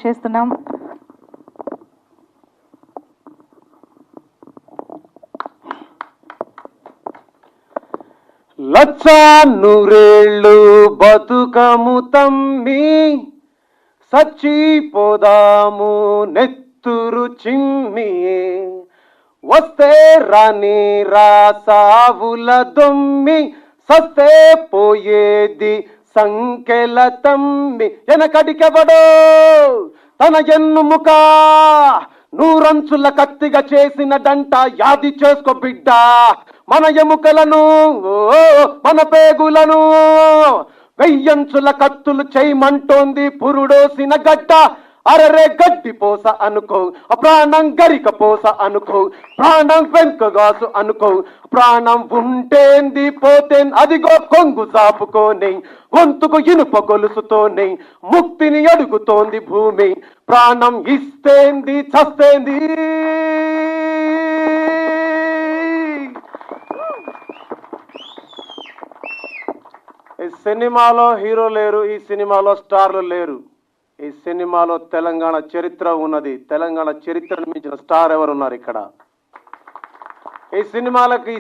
చేస్తున్నాం. లచ్చా నూరేళ్ళు బతుకము తమ్మి సచ్చిపోదాము నెత్తురు చిమ్మి వస్తే రాని రాసావుల దొమ్మి సస్తే పోయేది సంకెల తమ్మి వెనకడికెవడో తన ఎన్నుముక నూరంచుల కత్తిగా చేసిన డంట యాది చేసుకో బిడ్డ మన ఎముకలను మన పేగులను వెయ్యంచుల కత్తులు చేయమంటోంది పురుడోసిన గడ్డ అరరే గడ్డి పోస అనుకో ప్రాణం గరిక పోస అనుకో ప్రాణం వెంకగాసు అనుకో ప్రాణం ఉంటేంది పోతేంది అదిగో కొంగు చాపుకోని గొంతుకు ఇనుప గొలుసుతోని ముక్తిని అడుగుతోంది భూమి ప్రాణం ఇస్తేంది చస్తేంది. ఈ సినిమాలో హీరో లేరు, ఈ సినిమాలో స్టార్లు లేరు, ఈ సినిమాలో తెలంగాణ చరిత్ర ఉన్నది. తెలంగాణ చరిత్రను మించిన స్టార్ ఎవరున్నారు ఇక్కడ? ఈ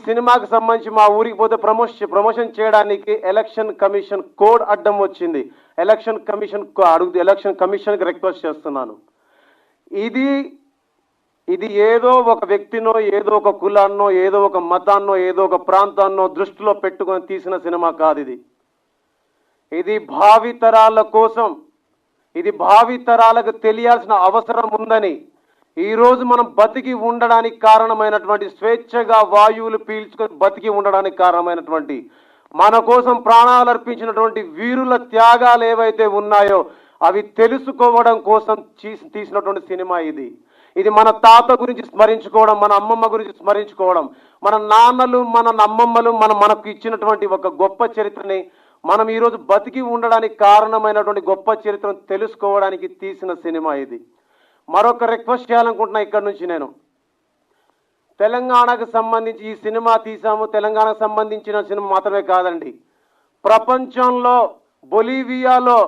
సినిమాకి సంబంధించి మా ఊరికి పోతే ప్రమోషన్ చేయడానికి ఎలక్షన్ కమిషన్ కోడ్ అడ్డం వచ్చింది. ఎలక్షన్ కమిషన్కి రిక్వెస్ట్ చేస్తున్నాను. ఇది ఏదో ఒక వ్యక్తినో, ఏదో ఒక కులాన్నో, ఏదో ఒక మతాన్నో, ఏదో ఒక ప్రాంతాన్నో దృష్టిలో పెట్టుకొని తీసిన సినిమా కాదు. ఇది భావితరాల కోసం, ఇది భావితరాలకు తెలియాల్సిన అవసరం ఉందని, ఈరోజు మనం బతికి ఉండడానికి కారణమైనటువంటి, స్వేచ్ఛగా వాయువులు పీల్చుకొని బతికి ఉండడానికి కారణమైనటువంటి, మన కోసం ప్రాణాలు అర్పించినటువంటి వీరుల త్యాగాలు ఏవైతే ఉన్నాయో అవి తెలుసుకోవడం కోసం తీసినటువంటి సినిమా ఇది. ఇది మన తాత గురించి స్మరించుకోవడం, మన అమ్మమ్మ గురించి స్మరించుకోవడం, మన నాన్నలు మన అమ్మమ్మలు మనకు ఇచ్చినటువంటి ఒక గొప్ప చరిత్రని, మనం ఈరోజు బతికి ఉండడానికి కారణమైనటువంటి గొప్ప చరిత్రను తెలుసుకోవడానికి తీసిన సినిమా ఇది. మరొక రిక్వెస్ట్ చేయాలనుకుంటున్నా ఇక్కడ నుంచి నేను. తెలంగాణకు సంబంధించి ఈ సినిమా తీసాము, తెలంగాణకు సంబంధించిన సినిమా మాత్రమే కాదండి, ప్రపంచంలో బొలీవియాలో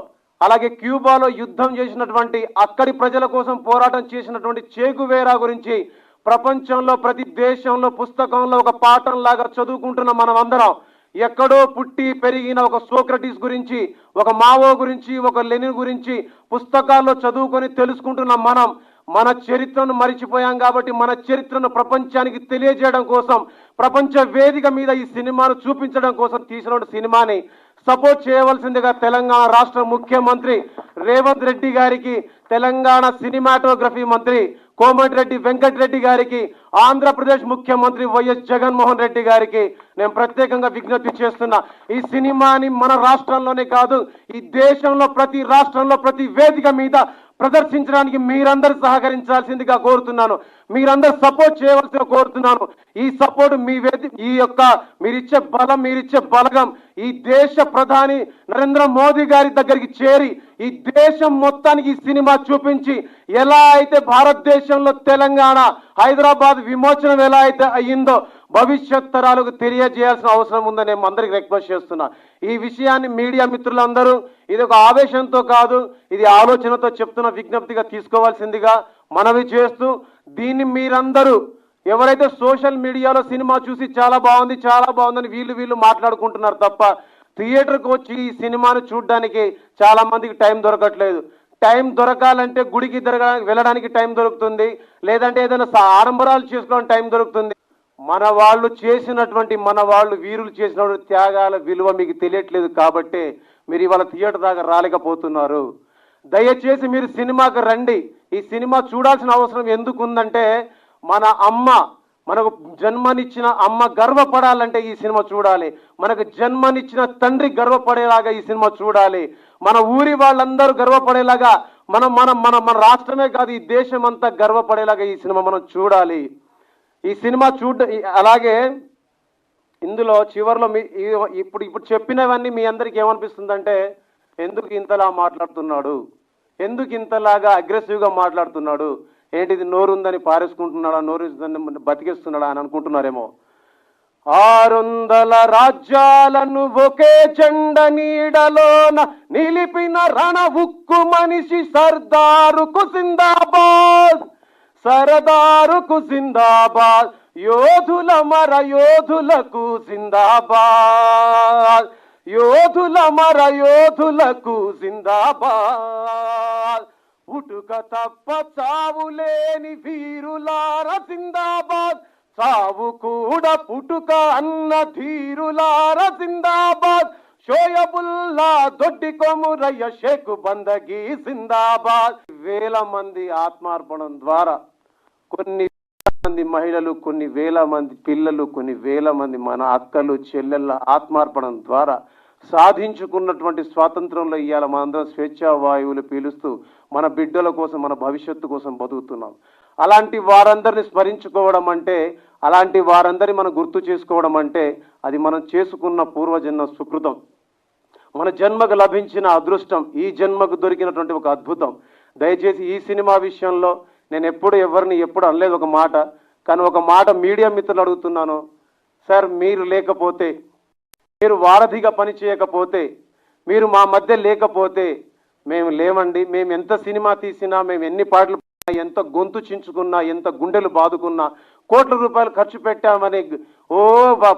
అలాగే క్యూబాలో యుద్ధం చేసినటువంటి, అక్కడి ప్రజల కోసం పోరాటం చేసినటువంటి చేగువేరా గురించి ప్రపంచంలో ప్రతి దేశంలో పుస్తకంలో ఒక పాఠం లాగా చదువుకుంటున్న మనం అందరం, ఎక్కడో పుట్టి పెరిగిన ఒక సోక్రటీస్ గురించి, ఒక మావో గురించి, ఒక లెనిన్ గురించి పుస్తకాల్లో చదువుకొని తెలుసుకుంటున్న మనం మన చరిత్రను మరిచిపోయాం. కాబట్టి మన చరిత్రను ప్రపంచానికి తెలియజేయడం కోసం, ప్రపంచ వేదిక మీద ఈ సినిమాను చూపించడం కోసం తీసిన సినిమాని సపోర్ట్ చేయవలసిందిగా తెలంగాణ రాష్ట్ర ముఖ్యమంత్రి రేవంత్ రెడ్డి గారికి, తెలంగాణ సినిమాటోగ్రఫీ మంత్రి కోమటిరెడ్డి వెంకటరెడ్డి గారికి, ఆంధ్రప్రదేశ్ ముఖ్యమంత్రి వైఎస్ జగన్మోహన్ రెడ్డి గారికి నేను ప్రత్యేకంగా విజ్ఞప్తి చేస్తున్నా. ఈ సినిమాని మన రాష్ట్రంలోనే కాదు, ఈ దేశంలో ప్రతి రాష్ట్రంలో ప్రతి వేదిక మీద ప్రదర్శించడానికి మీరందరూ సహకరించాల్సిందిగా కోరుతున్నాను. మీరందరూ సపోర్ట్ చేయవలసిన కోరుతున్నాను. ఈ సపోర్ట్ మీరిచ్చే బలం, మీరిచ్చే బలగం ఈ దేశ ప్రధాని నరేంద్ర మోదీ గారి దగ్గరికి చేరి ఈ దేశం మొత్తానికి ఈ సినిమా చూపించి, ఎలా అయితే భారతదేశంలో తెలంగాణ, హైదరాబాద్ విమోచనం ఎలా అయితే అయ్యిందో భవిష్యత్ తరాలకు తెలియజేయాల్సిన అవసరం ఉందని నేను అందరికి రిక్వెస్ట్ చేస్తున్నా. ఈ విషయాన్ని మీడియా మిత్రులందరూ ఇది ఒక ఆవేశంతో కాదు, ఇది ఆలోచనతో చెప్తున్న విజ్ఞప్తిగా తీసుకోవాల్సిందిగా మనవి చేస్తూ, దీన్ని మీరందరూ ఎవరైతే సోషల్ మీడియాలో సినిమా చూసి చాలా బాగుందని వీళ్ళు మాట్లాడుకుంటున్నారు తప్ప, థియేటర్కి వచ్చి ఈ సినిమాను చూడడానికి చాలా మందికి టైం దొరకట్లేదు. టైం దొరకాలంటే గుడికి వెళ్ళడానికి టైం దొరుకుతుంది, లేదంటే ఏదైనా ఆడంబరాలు చేసుకోవడానికి టైం దొరుకుతుంది. మన వాళ్ళు వీరులు చేసినటువంటి త్యాగాల విలువ మీకు తెలియట్లేదు కాబట్టే మీరు ఇవాళ థియేటర్ దాకా రాలేకపోతున్నారు. దయచేసి మీరు సినిమాకి రండి. ఈ సినిమా చూడాల్సిన అవసరం ఎందుకు ఉందంటే, మనకు జన్మనిచ్చిన అమ్మ గర్వపడాలంటే ఈ సినిమా చూడాలి, మనకు జన్మనిచ్చిన తండ్రి గర్వపడేలాగా ఈ సినిమా చూడాలి, మన ఊరి వాళ్ళందరూ గర్వపడేలాగా, మన రాష్ట్రమే కాదు ఈ దేశం అంతా గర్వపడేలాగా ఈ సినిమా మనం చూడాలి. ఈ సినిమా అలాగే ఇందులో చివరిలో ఇప్పుడు చెప్పినవన్నీ మీ అందరికి ఏమనిపిస్తుందంటే, ఎందుకు ఇంతలా మాట్లాడుతున్నాడు, ఎందుకు ఇంతలాగా అగ్రెసివ్గా మాట్లాడుతున్నాడు, ఏంటిది నోరుందని పారేసుకుంటున్నాడా, నోరుందని బతికిస్తున్నాడా అని అనుకుంటున్నారేమో. 600 రాజ్యాలను ఒకే జెండ నీడలోన నిలిపిన రణ ఉక్కు మనిషి సర్దారుకు జిందాబాద్, సరదారుకు జిందాబాద్, యోధుల మర యోధులకు జిందాబాద్, యోధుల మర యోధులకు జిందాబాద్. ఉటుక తప్ప చావులేని వీరులార జిందాబాద్, చావు కూడా పుట్టుక అన్న ధీరులార జిందాబాద్. షోయబుల్లా దొడ్డి కొమురయ్య షేకు బందగీ జిందాబాద్. వేల మంది ఆత్మార్పణం ద్వారా కొన్ని మంది మహిళలు, కొన్ని వేల మంది పిల్లలు, కొన్ని వేల మంది మన అక్కలు చెల్లెళ్ళ ఆత్మార్పణం ద్వారా సాధించుకున్నటువంటి స్వాతంత్రంలో ఇవాళ మనందరం స్వేచ్ఛా వాయువులు పీలుస్తూ మన బిడ్డల కోసం, మన భవిష్యత్తు కోసం బతుకుతున్నాం. అలాంటి వారందరిని స్మరించుకోవడం అంటే, అలాంటి వారందరిని మనం గుర్తు చేసుకోవడం అంటే అది మనం చేసుకున్న పూర్వజన్మ సుకృతం, మన జన్మకు లభించిన అదృష్టం, ఈ జన్మకు దొరికినటువంటి ఒక అద్భుతం. దయచేసి ఈ సినిమా విషయంలో నేను ఎవరిని ఎప్పుడు అనలేదు ఒక మాట, కానీ ఒక మాట మీడియా మిత్రులు అడుగుతున్నాను. సార్, మీరు లేకపోతే, మీరు వారధిగా పని చేయకపోతే, మీరు మా మధ్య లేకపోతే మేము లేమండి. మేము ఎంత సినిమా తీసినా, మేము ఎన్ని పాటలు, ఎంత గొంతు చించుకున్నా, ఎంత గుండెలు బాదుకున్నా, కోట్ల రూపాయలు ఖర్చు పెట్టామని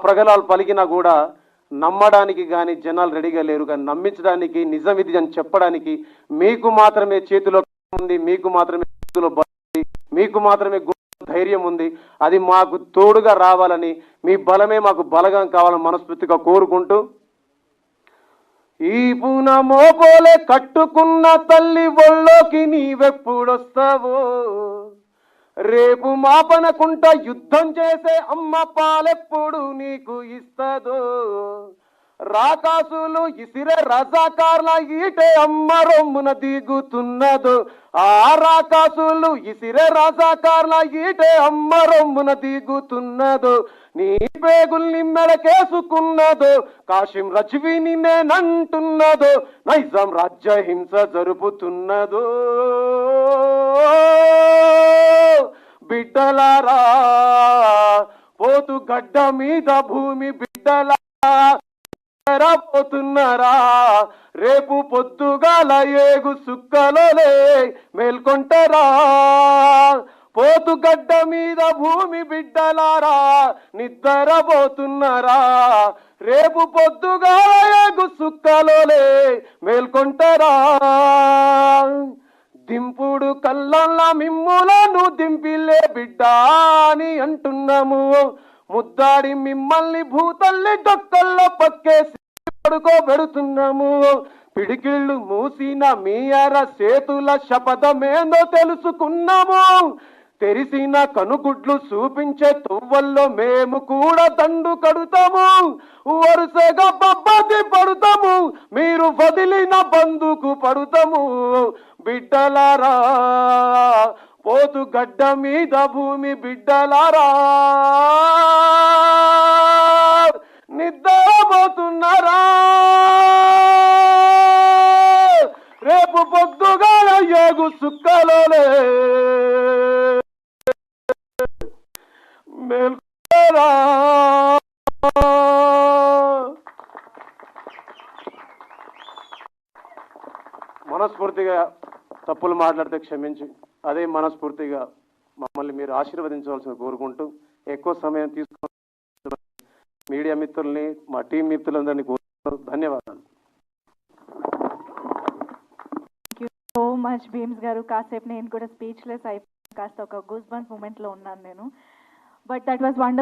ప్రగలాలు పలికినా కూడా నమ్మడానికి కానీ జనాలు రెడీగా లేరు. కానీ నమ్మించడానికి, నిజం ఇది అని చెప్పడానికి మీకు మాత్రమే చేతిలో ఉంది, మీకు మాత్రమే చేతిలో ఉంది, మీకు మాత్రమే ధైర్యం ఉంది. అది మాకు తోడుగా రావాలని, మీ బలమే మాకు బలగం కావాలని మనస్ఫూర్తిగా కోరుకుంటూ, ఈ పూన మోపోలే కట్టుకున్న తల్లి ఒళ్ళోకి నీవెప్పుడొస్తావో, రేపు మాపనకుంట యుద్ధం చేసే అమ్మ పాలెప్పుడు నీకు ఇస్తదో, రాకాసులు ఇసిరే రజాకార్ల ఈటే అమ్మ రొమ్మున దిగుతున్నదో, ఆ రాకాసులు ఇసిరే రజాకార్ల ఈటే అమ్మ రొమ్మున దిగుతున్నదో, నీ పేగుల్ని మెడకేసుకున్నదో, కాశీం రజ్వీ నిన్నేనంటున్నదో, నైజాం రాజ్య హింస జరుపుతున్నదో. బిడ్డలారా, పోతు గడ్డ మీద భూమి బిడ్డలారా పోతున్నారా, రేపు పొద్దుగాల ఏగు సుక్కలోలే మేల్కొంటారా. పోతుగడ్డ మీద భూమి బిడ్డలారా నిద్రపోతున్నారా, రేపు పొద్దుగాల ఏగు సుక్కలోలే మేల్కొంటారా. దింపుడు కళ్ళల్లా మిమ్ములను దింపిలే బిడ్డ అని అంటున్నాము, ముద్దాడి మిమ్మల్ని భూతల్లి డొక్కల్లో పక్కేసి పడుకోబెడుతున్నాము. పిడికిళ్ళు మూసిన మీ అర చేతుల శపథమేందో తెలుసుకున్నాము, తెరిసిన కనుగుడ్లు చూపించే తువ్వల్లో మేము కూడా దండు కడుతాము, వరుసగా బబ్బది పడుతాము, మీరు వదిలిన బందుకు పడుతాము. బిడ్డలారా, పోతు గడ్డ మీద భూమి బిడ్డలారా నిద్రపోతున్నారా, రేపు పొద్దుగాల ఏగు సుక్కలోలే మేల్కొరా. మనస్ఫూర్తిగా తప్పులు మాట్లాడితే క్షమించి, అదే మనస్ఫూర్తిగా మమ్మల్ని మీరు ఆశీర్వదించవలసిన కోరుకుంటూ, ఎక్కువ సమయం తీసుకున్న మీడియా మిత్రుల్ని, మా టీం మిత్రులందరినీ కోరుకుంటూ ధన్యవాదాలు. సో మచ్ భీమ్స్ గారు. కాసేపు నేను కూడా స్పీచ్లెస్ అయిపోయి కాస్త ఒక గూస్ బంప్స్ మూమెంట్లో ఉన్నాను నేను. But that was wonderful.